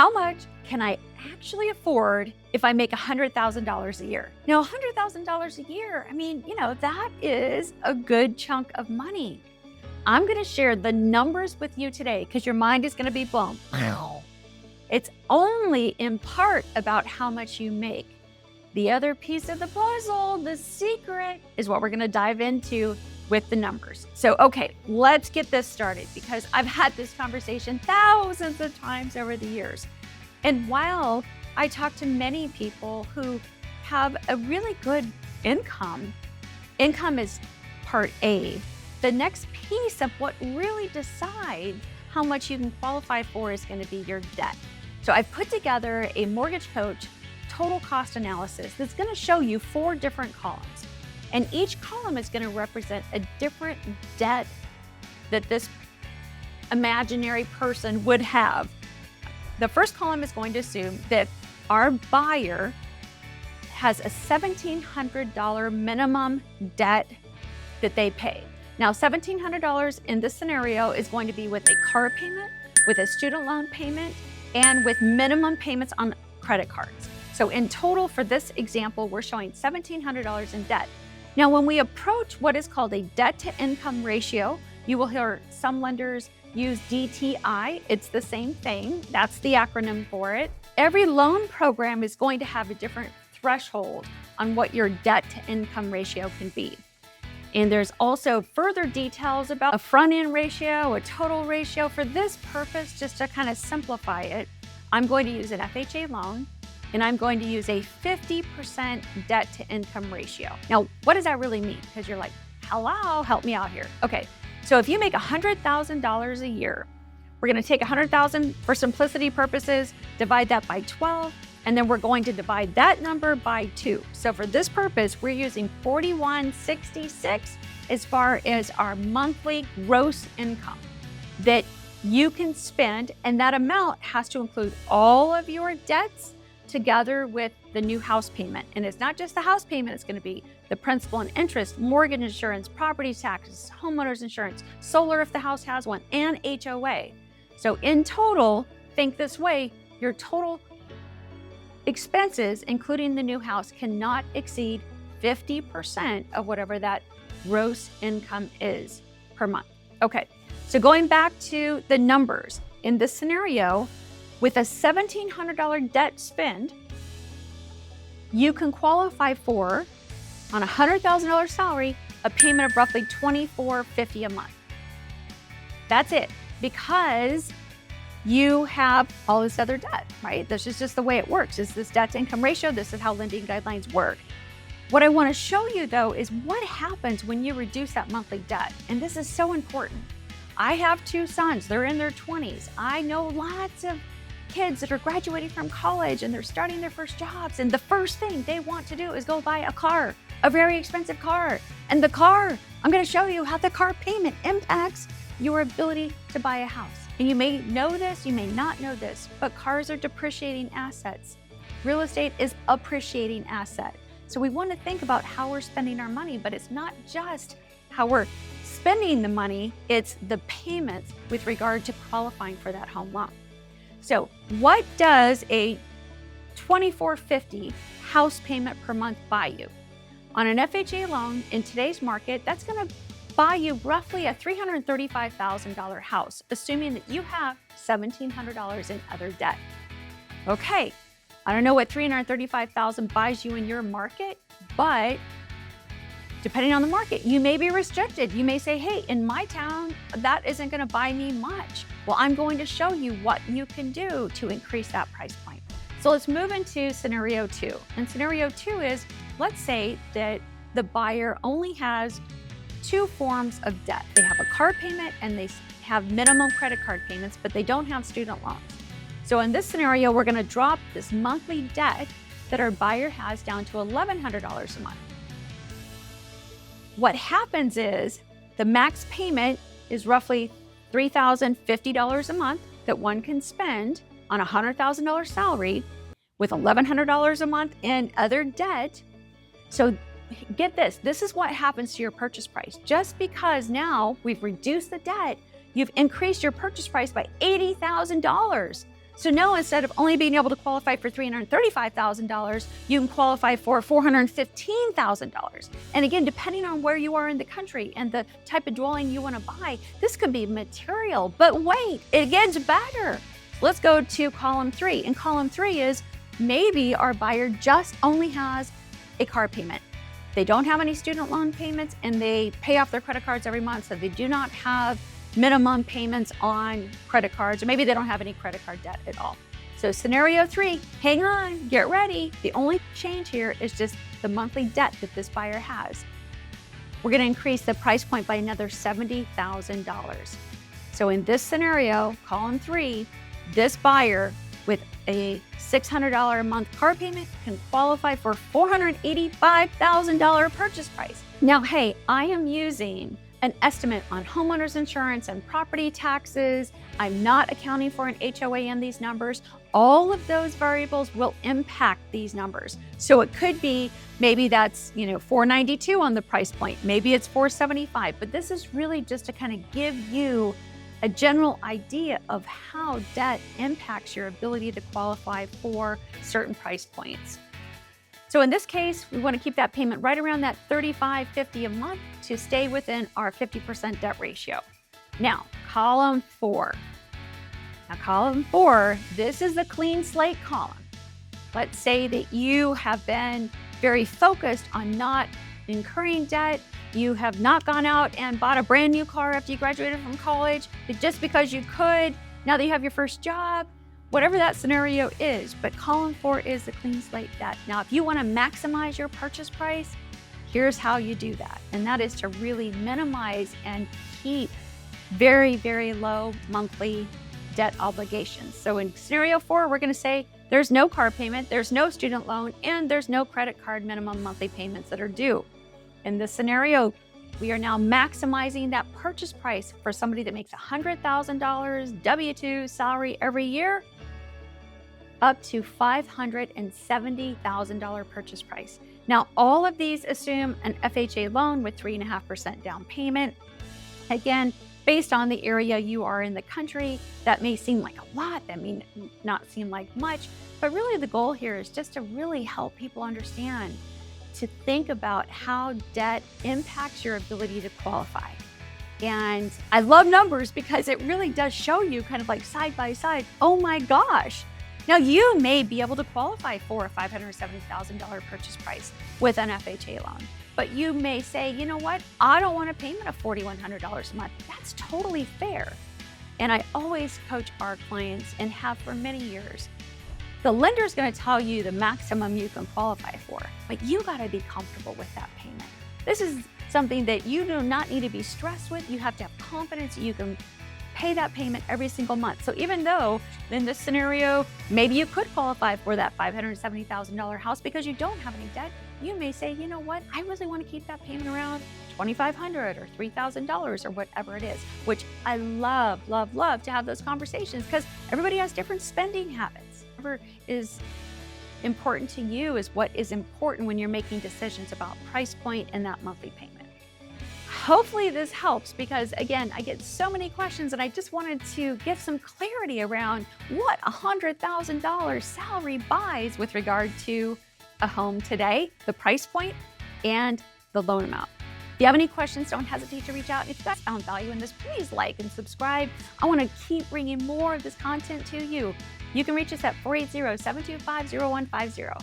how much can I actually afford if I make $100,000 a year? Now, $100,000 a year, I mean, that is a good chunk of money. I'm going to share the numbers with you today because your mind is going to be blown. Wow. It's only in part about how much you make. The other piece of the puzzle, the secret, is what we're going to dive into with the numbers. So, okay, let's get this started because I've had this conversation thousands of times over the years. And while I talk to many people who have a really good income is part A. The next piece of what really decides how much you can qualify for is going to be your debt. So I've put together a Mortgage Coach total cost analysis that's going to show you 4 different columns. And each column is going to represent a different debt that this imaginary person would have. The first column is going to assume that our buyer has a $1,700 minimum debt that they pay. Now, $1,700 in this scenario is going to be with a car payment, with a student loan payment, and with minimum payments on credit cards. So in total, for this example, we're showing $1,700 in debt. Now, when we approach what is called a debt to income ratio, you will hear some lenders use DTI. It's the same thing. That's the acronym for it. Every loan program is going to have a different threshold on what your debt to income ratio can be. And there's also further details about a front-end ratio, a total ratio. For this purpose, just to kind of simplify it, I'm going to use an FHA loan, and I'm going to use a 50% debt to income ratio. Now, what does that really mean? Because you're like, hello, help me out here. Okay, so if you make $100,000 a year, we're gonna take $100,000 for simplicity purposes, divide that by 12, and then we're going to divide that number by 2. So for this purpose, we're using $41.66 as far as our monthly gross income that you can spend, and that amount has to include all of your debts together with the new house payment. And it's not just the house payment, it's going to be the principal and interest, mortgage insurance, property taxes, homeowners insurance, solar if the house has one, and HOA. So in total, think this way, your total expenses, including the new house, cannot exceed 50% of whatever that gross income is per month. Okay, so going back to the numbers, in this scenario, with a $1,700 debt spend, you can qualify for, on a $100,000 salary, a payment of roughly $24.50 a month. That's it, because you have all this other debt, right? This is just the way it works. It's this debt to income ratio. This is how lending guidelines work. What I want to show you though is what happens when you reduce that monthly debt. And this is so important. I have 2 sons, they're in their 20s. I know lots of kids that are graduating from college and they're starting their first jobs, and the first thing they want to do is go buy a car, a very expensive car. And the car, I'm going to show you how the car payment impacts your ability to buy a house. And you may know this, you may not know this, but cars are depreciating assets. Real estate is appreciating asset. So we want to think about how we're spending our money, but it's not just how we're spending the money, it's the payments with regard to qualifying for that home loan. So what does a $24.50 house payment per month buy you? On an FHA loan in today's market, that's going to buy you roughly a $335,000 house, assuming that you have $1,700 in other debt. Okay, I don't know what $335,000 buys you in your market, but depending on the market, you may be restricted. You may say, hey, in my town, that isn't going to buy me much. Well, I'm going to show you what you can do to increase that price point. So let's move into scenario 2. And scenario 2 is, let's say that the buyer only has 2 forms of debt. They have a car payment and they have minimum credit card payments, but they don't have student loans. So in this scenario, we're going to drop this monthly debt that our buyer has down to $1,100 a month. What happens is the max payment is roughly $3,050 a month that one can spend on a $100,000 salary with $1,100 a month in other debt. So get this, this is what happens to your purchase price. Just because now we've reduced the debt, you've increased your purchase price by $80,000. So now instead of only being able to qualify for $335,000, you can qualify for $415,000. And again, depending on where you are in the country and the type of dwelling you want to buy, this could be material. But wait, it gets better. Let's go to column 3. And column 3 is maybe our buyer just only has a car payment. They don't have any student loan payments and they pay off their credit cards every month. So they do not have minimum payments on credit cards, or maybe they don't have any credit card debt at all. So scenario 3, hang on, get ready. The only change here is just the monthly debt that this buyer has. We're gonna increase the price point by another $70,000. So in this scenario, column 3, this buyer with a $600 a month car payment can qualify for $485,000 purchase price. Now, hey, I am using an estimate on homeowners insurance and property taxes. I'm not accounting for an HOA in these numbers. All of those variables will impact these numbers. So it could be, maybe that's, $492 on the price point. Maybe it's $475, but this is really just to kind of give you a general idea of how debt impacts your ability to qualify for certain price points. So in this case, we want to keep that payment right around that $35.50 a month to stay within our 50% debt ratio. Now, column 4. Now, column 4, this is the clean slate column. Let's say that you have been very focused on not incurring debt. You have not gone out and bought a brand new car after you graduated from college, just because you could, now that you have your first job, whatever that scenario is. But column 4 is the clean slate debt. Now, if you want to maximize your purchase price, here's how you do that. And that is to really minimize and keep very, very low monthly debt obligations. So in scenario 4, we're going to say there's no car payment, there's no student loan, and there's no credit card minimum monthly payments that are due. In this scenario, we are now maximizing that purchase price for somebody that makes $100,000 W-2 salary every year, up to $570,000 purchase price. Now, all of these assume an FHA loan with 3.5% down payment. Again, based on the area you are in the country, that may seem like a lot, that may not seem like much, but really the goal here is just to really help people understand, to think about how debt impacts your ability to qualify. And I love numbers because it really does show you kind of like side by side, oh my gosh. Now you may be able to qualify for a $570,000 purchase price with an FHA loan, but you may say, you know what? I don't want a payment of $4,100 a month. That's totally fair. And I always coach our clients and have for many years. The lender's going to tell you the maximum you can qualify for, but you got to be comfortable with that payment. This is something that you do not need to be stressed with. You have to have confidence that you can pay that payment every single month. So even though in this scenario, maybe you could qualify for that $570,000 house because you don't have any debt, you may say, you know what, I really want to keep that payment around $2,500 or $3,000 or whatever it is, which I love, love, love to have those conversations because everybody has different spending habits. Whatever is important to you is what is important when you're making decisions about price point and that monthly payment. Hopefully this helps because, again, I get so many questions and I just wanted to get some clarity around what $100,000 salary buys with regard to a home today, the price point, and the loan amount. If you have any questions, don't hesitate to reach out. If you guys found value in this, please like and subscribe. I want to keep bringing more of this content to you. You can reach us at 480-725-0150.